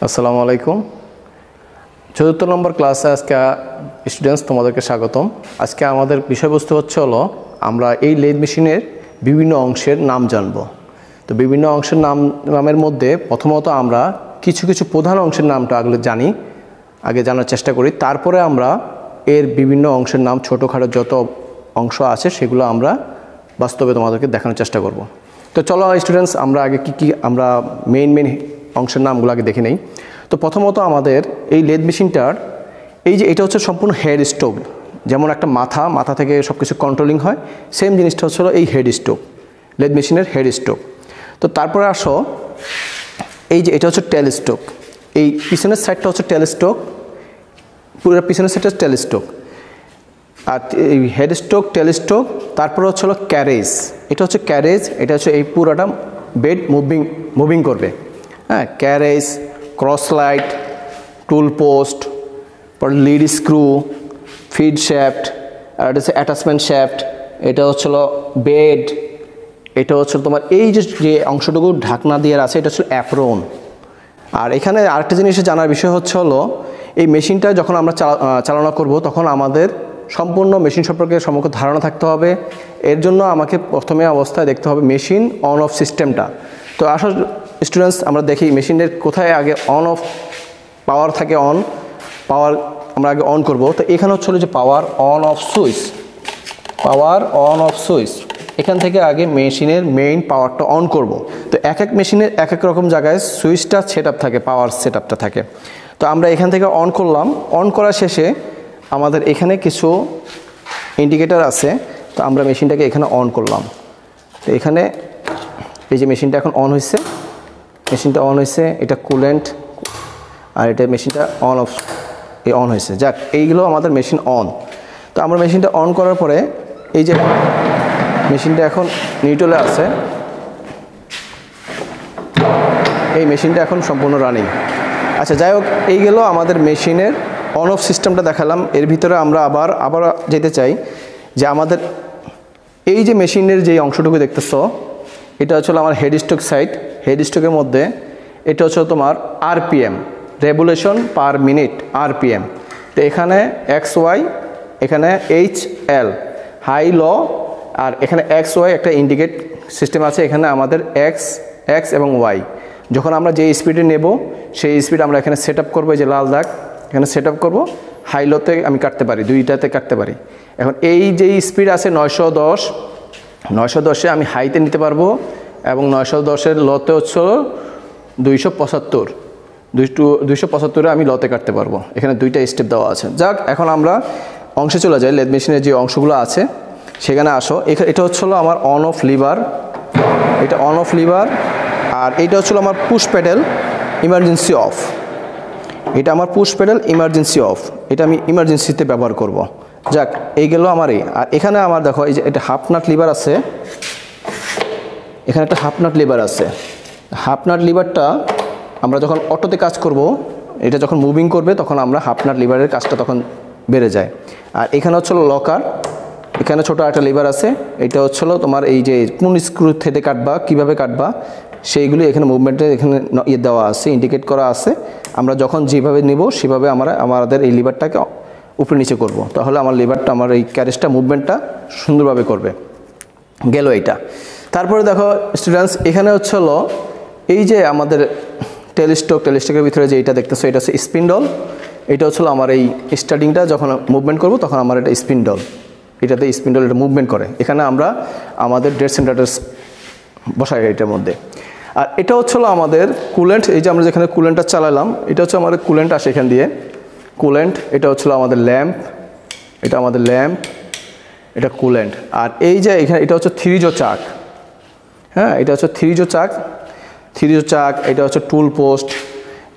আসসালামু আলাইকুম। চতুর্থ নম্বর ক্লাসে আজকে স্টুডেন্টস তোমাদেরকে স্বাগতম। আজকে আমাদের বিষয়বস্তু হলো আমরা এই লেদ মেশিনের বিভিন্ন অংশের নাম জানব। তো বিভিন্ন অংশের নামের মধ্যে প্রথমত আমরা কিছু প্রধান অংশের নামটা আগে জানার চেষ্টা করি, তারপরে আমরা এর বিভিন্ন অংশের নাম ছোটোখাটো যত অংশ আছে সেগুলো আমরা বাস্তবে তোমাদেরকে দেখানোর চেষ্টা করব। তো চলো স্টুডেন্টস, আমরা আগে কি আমরা মেইন অংশের নামগুলো আগে দেখে নেই। তো প্রথমত আমাদের এই লেদ মেশিনটার এটা হচ্ছে সম্পূর্ণ হেড স্ট্রোক। যেমন একটা মাথা থেকে সব কিছু কন্ট্রোলিং হয়, সেম জিনিসটা হচ্ছিল এই হেড স্ট্রোক, লেদ মেশিনের হেড স্ট্রোক। তো তারপরে আসো এটা হচ্ছে টেলস্টক। এই পিছনের সাইডটা হচ্ছে টেলস্টক, পুরো পিছনের সাইডটা টেলস্টক। আর এই হেড স্ট্রোক, টেলস্টক, তারপরে হচ্ছে ক্যারেজ। এটা হচ্ছে ক্যারেজ, এটা হচ্ছে এই পুরোটা বেড মুভিং করবে। হ্যাঁ, ক্যারেজ, ক্রস লাইট, টুল পোস্ট, পর লিড স্ক্রু, ফিড শ্যাফট, আর এটা হচ্ছে অ্যাটাচমেন্ট শ্যাফট, এটা হচ্ছিল বেড, এটা হচ্ছে তোমার এই যে অংশটুকু ঢাকনা দিয়ে আছে এটা হচ্ছে অ্যাপ্রন। আর এখানে আরেকটা জিনিস জানার বিষয় হলো এই মেশিনটা যখন আমরা চালনা করব তখন আমাদের সম্পূর্ণ মেশিন সম্পর্কে সম্যক ধারণা থাকতে হবে। এর জন্য আমাকে প্রথমে অবস্থায় দেখতে হবে মেশিন অন অফ সিস্টেমটা। তো আসলে স্টুডেন্টস আমরা দেখি মেশিনের কোথায় আগে অন অফ পাওয়ার থাকে, পাওয়ার আমরা আগে অন করব। তো এখানে হচ্ছে যে পাওয়ার অন অফ সুইচ, এখান থেকে আগে মেশিনের মেইন পাওয়ারটা অন করব। তো এক মেশিনের এক রকম জায়গায় সুইচটা সেট আপ থাকে, পাওয়ার সেট আপটা থাকে। তো আমরা এখান থেকে অন করলাম, অন করার শেষে আমাদের এখানে কিছু ইন্ডিকেটার আছে। তো আমরা মেশিনটাকে এখানে অন করলাম। তো এখানে এই যে মেশিনটা এখন অন হয়েছে, এটা কুলেন্ট, আর এটা মেশিনটা অন হয়েছে। যাক, এইগুলো আমাদের মেশিন অন। তো আমরা মেশিনটা অন করার পরে এই যে মেশিনটা এখন নিউট্রালে আছে, এই মেশিনটা এখন সম্পূর্ণ রানিং। আচ্ছা, যাই হোক, এই গেল আমাদের মেশিনের অন অফ সিস্টেমটা দেখালাম। এর ভিতরে আমরা আবার যেতে চাই যে আমাদের এই যে মেশিনের যে অংশটুকু দেখতেছো এটা হচ্ছে আমার হেডস্টক সাইড। হেডস্টকের মধ্যে এটা হচ্ছে তোমার RPM, revolution per minute, RPM. তো এখানে XY, এখানে HL, হাই লো, আর এখানে XY একটা ইন্ডিকেট সিস্টেম আছে। এখানে আমাদের X এবং Y। যখন আমরা যে স্পিডে নেব সেই স্পিড আমরা এখানে সেট আপ করবো। এই যে লাল দাগ, এখানে সেট আপ করবো। হাই লোতে আমি কাটতে পারি, দুইটাতে কাটতে পারি। এখন এই যে স্পিড আছে 910, আমি হাইতে নিতে পারবো, এবং 910-এর লতে হচ্ছে 275 আমি লতে কাটতে পারবো। এখানে দুইটা স্টেপ দেওয়া আছে। যাক, এখন আমরা অংশে চলে যাই। লেদ মেশিনের যে অংশগুলো আছে সেখানে আসো। এটা হচ্ছিলো আমার অন অফ লিভার, এটা অন অফ লিভার। আর এইটা হচ্ছিলো আমার পুশ প্যাডেল, ইমার্জেন্সি অফ। এটা আমার পুশ প্যাডেল, ইমার্জেন্সি অফ। এটা আমি ইমার্জেন্সিতে ব্যবহার করব। যাক, এই গেল আমার আর এখানে আমার দেখো এই যে এটা হাফ নাট লিভার আছে, এখানে একটা হাফ নাট লিভার আছে। হাফ নাট লিভারটা আমরা যখন অটোতে কাজ করব, এটা যখন মুভিং করবে তখন আমরা হাফ নাট লিভারের কাজটা তখন বেড়ে যায়। আর এখানে হচ্ছিল লকার, এখানে ছোটো একটা লিভার আছে। এটা হচ্ছিলো তোমার এই যে কোন স্ক্রু থেকে কাটবা, কীভাবে কাটবা, সেইগুলি এখানে মুভমেন্টে এখানে দেওয়া আছে, ইন্ডিকেট করা আছে। আমরা যখন যেভাবে নিব সেভাবে আমাদের এই লিভারটাকে উপরে নিচে করব। তাহলে আমার লিভারটা, আমার এই ক্যারেজটা মুভমেন্টটা সুন্দরভাবে করবে। গেল এইটা। তারপরে দেখো স্টুডেন্টস, এখানে হচ্ছিলো এই যে আমাদের টেলস্টকের ভিতরে যে এটা দেখতেছো এটা হচ্ছে স্পিন্ডল। এটা হচ্ছিলো আমার এই স্টার্টিংটা যখন মুভমেন্ট করব তখন আমার এটা স্পিন্ডল, এটা মুভমেন্ট করে। এখানে আমরা আমাদের ডেড সেন্টারটা বসাই এটার মধ্যে। আর এটা হচ্ছিলো আমাদের কুলেন্ট। এই যে আমরা যেখানে কুলেন্টটা চালালাম এটা হচ্ছে আমাদের কুলেন্ট আসে এখান দিয়ে, কুলেন্ট। এটা হচ্ছিলো আমাদের ল্যাম্প, এটা কুলেন্ট। আর এই যে এখানে এটা হচ্ছে থ্রিজো চাক। হ্যাঁ, এটা হচ্ছে থ্রিজো চাক। এটা হচ্ছে টুল পোস্ট,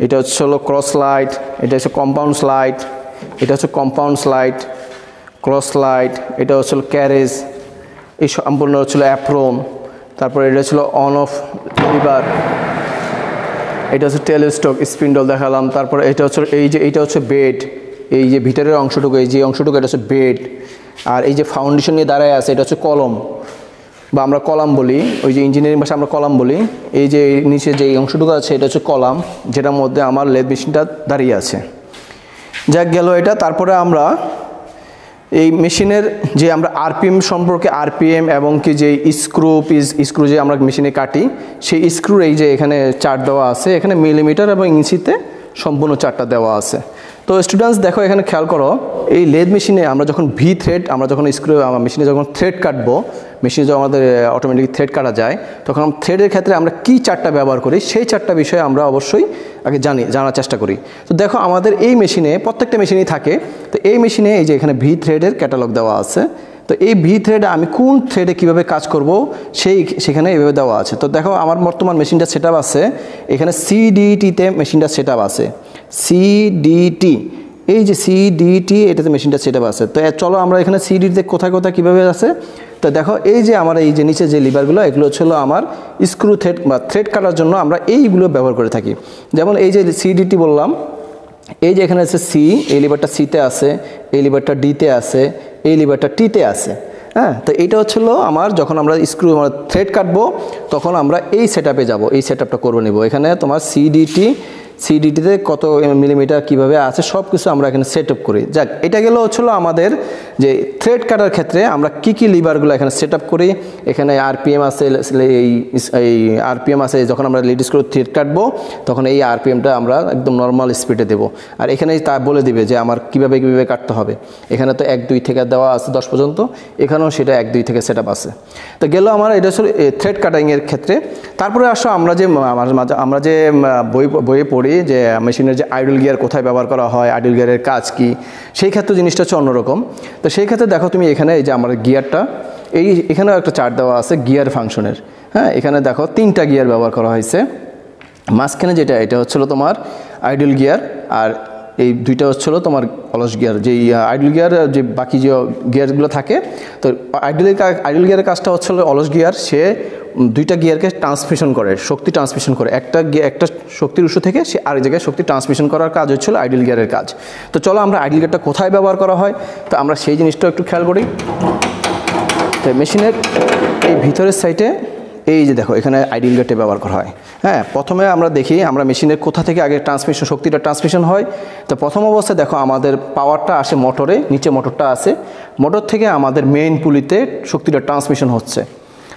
এটা হচ্ছে ক্রস লাইট, এটা হচ্ছে কম্পাউন্ড স্লাইড, ক্রস লাইট, এটা হচ্ছিল ক্যারেজ, এই সম্পূর্ণ হচ্ছিল অ্যাপ্রন। তারপরে এটা ছিল অন অফ লিভার, এটা হচ্ছে টেলস্টক, স্পিন্ডল দেখালাম। তারপরে এটা হচ্ছে এইটা হচ্ছে বেড, এই যে ভিতরের অংশটুকু, এই যে অংশটুকু এটা হচ্ছে বেড। আর এই যে ফাউন্ডেশন নিয়ে দাঁড়ায় আছে এটা হচ্ছে কলম, বা আমরা কলাম বলি, ওই যে ইঞ্জিনিয়ারিং ভাষায় আমরা কলাম বলি। এই যে নিচে যে অংশটুকু আছে এটা হচ্ছে কলাম, যেটার মধ্যে আমার লেদ মেশিনটা দাঁড়িয়ে আছে। যাক গেল এটা। তারপরে আমরা এই মেশিনের যে আমরা আরপিএম সম্পর্কে, আরপিএম এবং কি যে স্ক্রু যে আমরা মেশিনে কাটি, সেই স্ক্রুর এই যে এখানে চার্ট দেওয়া আছে, এখানে মিলিমিটার এবং ইঞ্চিতে সম্পূর্ণ চার্টটা দেওয়া আছে। তো স্টুডেন্টস দেখো এখানে খেয়াল করো, এই লেদ মেশিনে আমরা যখন আমরা যখন মেশিনে যখন থ্রেড কাটবো, মেশিনে যখন আমাদের অটোমেটিক থ্রেড কাটা যায়, তখন থ্রেডের ক্ষেত্রে আমরা কী চারটা ব্যবহার করি সেই চারটা বিষয়ে আমরা অবশ্যই আগে জানার চেষ্টা করি। তো দেখো আমাদের এই মেশিনে, প্রত্যেকটা মেশিনেই থাকে, তো এই মেশিনে এই যে এখানে ভি থ্রেডের ক্যাটালগ দেওয়া আছে। তো এই ভি থ্রেডে আমি কোন থ্রেডে কীভাবে কাজ করব সেখানে এইভাবে দেওয়া আছে। তো দেখো আমার বর্তমান মেশিনটা সেট আপ আছে, এখানে সিডিটিতে মেশিনটা সেট আপ আছে, সিডিটি, এই যে সিডিটি এটাতে মেশিনটা সেট আপ আছে। তো চলো আমরা এখানে সিডিটিতে কোথায় কোথায় কীভাবে আছে। তো দেখো এই যে আমার এই যে নিচে যে লিভারগুলো, এগুলো হচ্ছিল আমার স্ক্রু থ্রেড বা থ্রেড কাটার জন্য আমরা এইগুলো ব্যবহার করে থাকি। যেমন এই যে সিডিটি বললাম, এই যে এখানে আছে সি, এই লিভারটা সিতে আছে, এই লিভারটা ডিতে আছে, এই লিভারটা টিতে আছে। হ্যাঁ, তো এইটা হচ্ছিল আমার যখন আমরা থ্রেড কাটবো তখন আমরা এই সেট আপে যাবো, এই সেট আপটা করবো নিব। এখানে তোমার সিডিটিতে কত মিলিমিটার কীভাবে আছে সব কিছু আমরা এখানে সেট আপ করি। যাক, এটা গেল হচ্ছিলো আমাদের যে থ্রেড কাটার ক্ষেত্রে আমরা কী লিভারগুলো এখানে সেট আপ করি। এখানে আরপিএম আছে, এই আরপিএম আছে, যখন আমরা লিড স্ক্রু থ্রেড কাটবো তখন এই আরপিএমটা আমরা একদম নর্মাল স্পিডে দেবো। আর এখানে তা বলে দিবে যে আমার কীভাবে কাটতে হবে। এখানে তো 1, 2 থেকে দেওয়া আছে 10 পর্যন্ত, এখানেও সেটা 1, 2 থেকে সেট আপ আছে। তো গেল আমার এটা হচ্ছে থ্রেড কাটিংয়ের ক্ষেত্রে। তারপরে আসো আমরা যে বইয়ে পড়ি যে মেশিনের যে আইডল গিয়ার কোথায় ব্যবহার করা হয়, আইডল গিয়ারের কাজ কি, সেই ক্ষেত্রে জিনিসটা হচ্ছে অন্যরকম। তো সেই ক্ষেত্রে দেখো তুমি এখানে এই যে আমার গিয়ারটা, এখানেও একটা চার্ট দেওয়া আছে গিয়ার ফাংশনের। হ্যাঁ, এখানে দেখো 3টা গিয়ার ব্যবহার করা হয়েছে। মাঝখানে এটা হচ্ছিলো তোমার আইডল গিয়ার, আর এই 2টা হচ্ছিলো তোমার অলস গিয়ার। যে আইডল গিয়ার যে বাকি যে গিয়ারগুলো থাকে, তো আইডল গিয়ারের কাজটা হচ্ছিলো অলস গিয়ার, সে 2টা গিয়ারকে ট্রান্সমিশন করে, শক্তি ট্রান্সমিশন করে। একটা শক্তির উৎস থেকে সে আরেক জায়গায় শক্তি ট্রান্সমিশন করার কাজ হচ্ছিল আইডল গিয়ারের কাজ। তো চলো আমরা আইডল গিয়ারটা কোথায় ব্যবহার করা হয়, তো আমরা সেই জিনিসটাও একটু খেয়াল করি। তো মেশিনের এই ভিতরের সাইডে এই যে দেখো এখানে আইডল গিয়ারটা ব্যবহার করা হয়। হ্যাঁ, প্রথমে আমরা দেখি আমরা মেশিনের কোথা থেকে আগে শক্তিটা ট্রান্সমিশন হয়। তো প্রথম অবস্থায় দেখো আমাদের পাওয়ারটা আসে মোটরে, নিচে মোটরটা আছে, মোটর থেকে আমাদের মেইন পুলিতে শক্তিটা ট্রান্সমিশন হচ্ছে।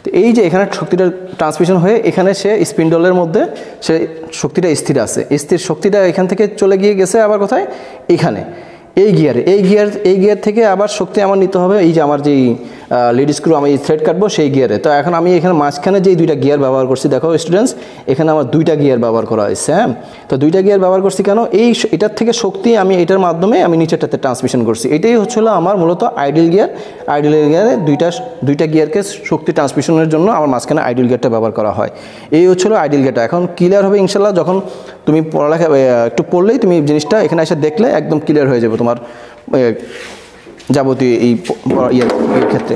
তো এই যে এখানে শক্তিটা ট্রান্সমিশন হয়ে এখানে সে স্পিন্ডলের মধ্যে সে শক্তিটা স্থির আছে, স্থির শক্তিটা এখান থেকে চলে গেছে আবার কোথায়, এখানে এই গিয়ার থেকে আবার শক্তি আমার নিতে হবে এই যে আমার যেই লিড স্ক্রু আমি থ্রেড কাটবো সেই গিয়ারে। তো এখন আমি এখানে মাঝখানে যেই 2টা গিয়ার ব্যবহার করছি, দেখো স্টুডেন্টস এখানে আমার 2টা গিয়ার ব্যবহার করা হয়েছে। হ্যাঁ, তো 2টা গিয়ার ব্যবহার করছি কেন, এটার থেকে শক্তি আমি এটার মাধ্যমে আমি নিচেরটাতে ট্রান্সমিশন করছি। এটাই হচ্ছিল আমার মূলত আইডল গিয়ারে 2টা গিয়ারকে শক্তি ট্রান্সমিশনের জন্য আমার মাঝখানে আইডল গিয়ারটা ব্যবহার করা হয়। এই হচ্ছিল আইডল গিয়ারটা। এখন ক্লিয়ার হবে ইনশাল্লাহ, যখন তুমি পড়ালেখা একটু পড়লেই তুমি জিনিসটা এখানে এসে দেখলে একদম ক্লিয়ার হয়ে যাবে তোমার যাবতীয় এই ক্ষেত্রে।